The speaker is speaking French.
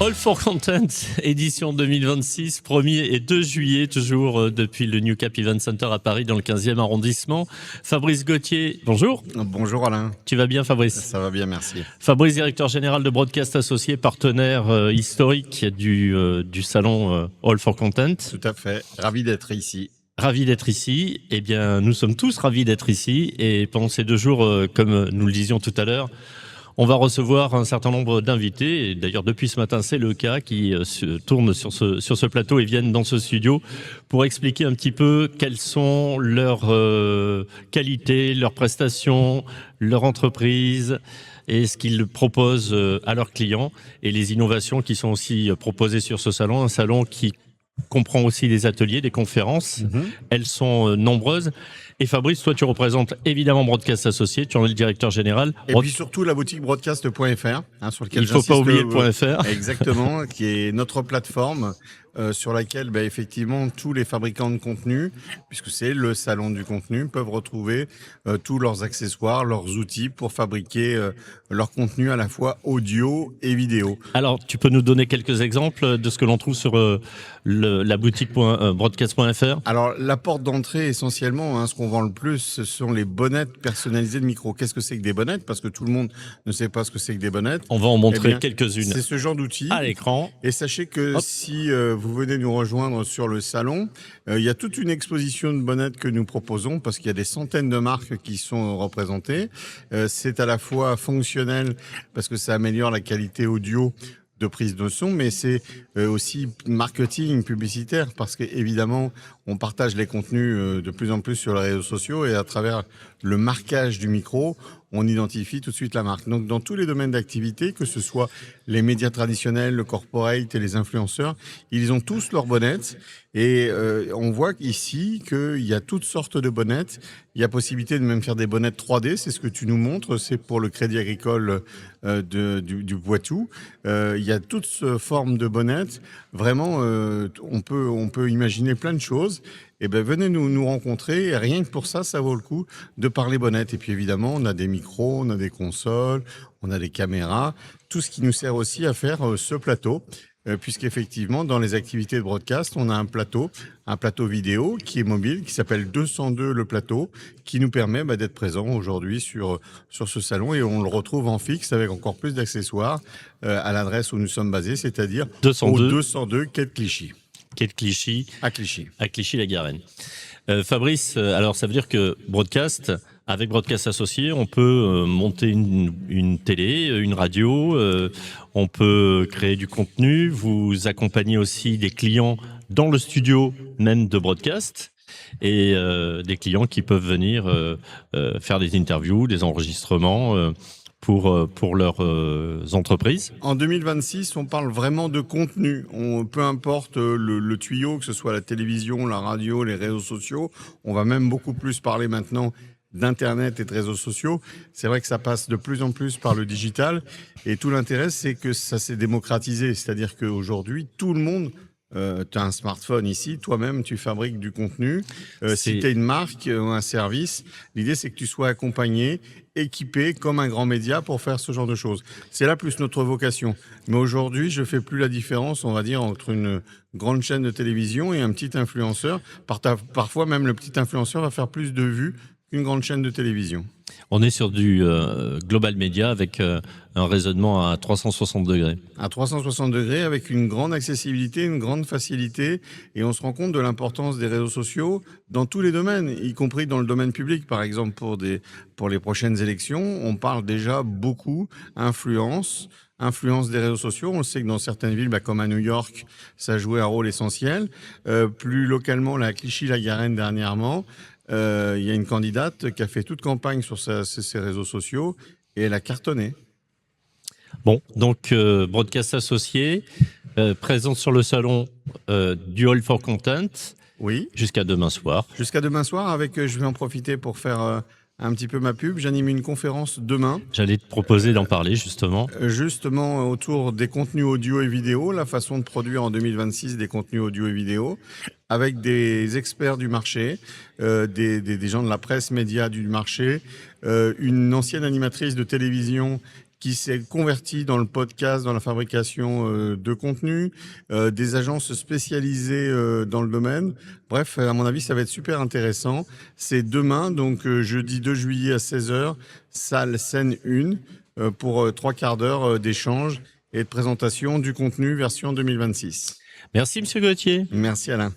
All for Content, édition 2026, 1er et 2 juillet, toujours depuis le New Cap Event Center à Paris, dans le 15e arrondissement. Fabrice Gauthier, bonjour. Bonjour Alain. Tu vas bien, Fabrice? Ça va bien, merci. Fabrice, directeur général de Broadcast Associé, partenaire historique du salon All for Content. Tout à fait, ravi d'être ici. Ravi d'être ici. Eh bien, nous sommes tous ravis d'être ici. Et pendant ces 2 jours, comme nous le disions tout à l'heure, on va recevoir un certain nombre d'invités. Et d'ailleurs, depuis ce matin, c'est le cas, qui se tournent sur ce plateau et viennent dans ce studio pour expliquer un petit peu quelles sont leurs qualités, leurs prestations, leur entreprise et ce qu'ils proposent à leurs clients et les innovations qui sont aussi proposées sur ce salon. Un salon qui comprend aussi des ateliers, des conférences. Elles sont nombreuses. Et Fabrice, toi, tu représentes évidemment Broadcast Associé, tu en es le directeur général. Et puis surtout la boutique broadcast.fr, sur laquelle il ne faut pas oublier le .fr. Exactement, qui est notre plateforme sur laquelle effectivement tous les fabricants de contenu, puisque c'est le salon du contenu, peuvent retrouver tous leurs accessoires, leurs outils pour fabriquer leur contenu à la fois audio et vidéo. Alors, tu peux nous donner quelques exemples de ce que l'on trouve sur la boutique broadcast.fr? Alors, la porte d'entrée essentiellement, ce qu'on vend le plus, ce sont les bonnettes personnalisées de micro. Qu'est-ce que c'est que des bonnettes? Parce que tout le monde ne sait pas ce que c'est que des bonnettes. On va en montrer quelques-unes. C'est ce genre d'outil à l'écran. Et sachez que si vous venez nous rejoindre sur le salon, il y a toute une exposition de bonnettes que nous proposons parce qu'il y a des centaines de marques qui sont représentées. C'est à la fois fonctionnel parce que ça améliore la qualité audio de prise de son, mais c'est aussi marketing publicitaire parce qu'évidemment, on partage les contenus de plus en plus sur les réseaux sociaux et à travers le marquage du micro, on identifie tout de suite la marque. Donc, dans tous les domaines d'activité, que ce soit les médias traditionnels, le corporate et les influenceurs, ils ont tous leurs bonnettes. Et on voit ici qu'il y a toutes sortes de bonnettes. Il y a possibilité de même faire des bonnettes 3D. C'est ce que tu nous montres. C'est pour le Crédit Agricole du Poitou. Il y a toutes formes de bonnettes. Vraiment, on peut imaginer plein de choses. Eh ben, venez nous rencontrer. Et rien que pour ça, ça vaut le coup de parler bonnettes. Et puis évidemment, on a des micros, on a des consoles, on a des caméras. Tout ce qui nous sert aussi à faire ce plateau. Puisqu'effectivement, dans les activités de broadcast, on a un plateau vidéo qui est mobile, qui s'appelle 202 le plateau, qui nous permet d'être présent aujourd'hui sur ce salon et on le retrouve en fixe avec encore plus d'accessoires à l'adresse où nous sommes basés, c'est-à-dire 202 quai de Clichy. Quai de Clichy. À Clichy. À Clichy-la-Garenne. Fabrice, alors ça veut dire que broadcast, avec Broadcast Associé, on peut monter une télé, une radio, on peut créer du contenu, vous accompagnez aussi des clients dans le studio même de broadcast et des clients qui peuvent venir faire des interviews, des enregistrements pour leurs entreprises. En 2026, on parle vraiment de contenu. Peu importe le tuyau, que ce soit la télévision, la radio, les réseaux sociaux, on va même beaucoup plus parler maintenant d'Internet et de réseaux sociaux. C'est vrai que ça passe de plus en plus par le digital. Et tout l'intérêt, c'est que ça s'est démocratisé. C'est-à-dire qu'aujourd'hui, tout le monde... tu as un smartphone ici, toi-même tu fabriques du contenu. Si tu as une marque ou un service, l'idée c'est que tu sois accompagné, équipé comme un grand média pour faire ce genre de choses. C'est là plus notre vocation. Mais aujourd'hui, je fais plus la différence, on va dire, entre une grande chaîne de télévision et un petit influenceur. Parfois même le petit influenceur va faire plus de vues qu'une grande chaîne de télévision. On est sur du global média avec un raisonnement à 360 degrés. À 360 degrés, avec une grande accessibilité, une grande facilité. Et on se rend compte de l'importance des réseaux sociaux dans tous les domaines, y compris dans le domaine public. Par exemple, pour les prochaines élections, on parle déjà beaucoup influence des réseaux sociaux. On le sait que dans certaines villes, comme à New York, ça jouait un rôle essentiel. Plus localement, là, à Clichy-la-Garenne dernièrement, il y a une candidate qui a fait toute campagne sur ses réseaux sociaux et elle a cartonné. Bon, donc Broadcast Associé, présent sur le salon du All for Content. Oui. Jusqu'à demain soir. Jusqu'à demain soir, je vais en profiter pour faire un petit peu ma pub. J'anime une conférence demain. J'allais te proposer d'en parler justement. Justement autour des contenus audio et vidéo, la façon de produire en 2026 des contenus audio et vidéo, avec des experts du marché, des gens de la presse média du marché, une ancienne animatrice de télévision qui s'est converti dans le podcast, dans la fabrication de contenu, des agences spécialisées dans le domaine. Bref, à mon avis, ça va être super intéressant. C'est demain, donc jeudi 2 juillet à 16h, salle Scène 1, pour 3/4 d'heure d'échange et de présentation du contenu version 2026. Merci, Monsieur Gauthier. Merci Alain.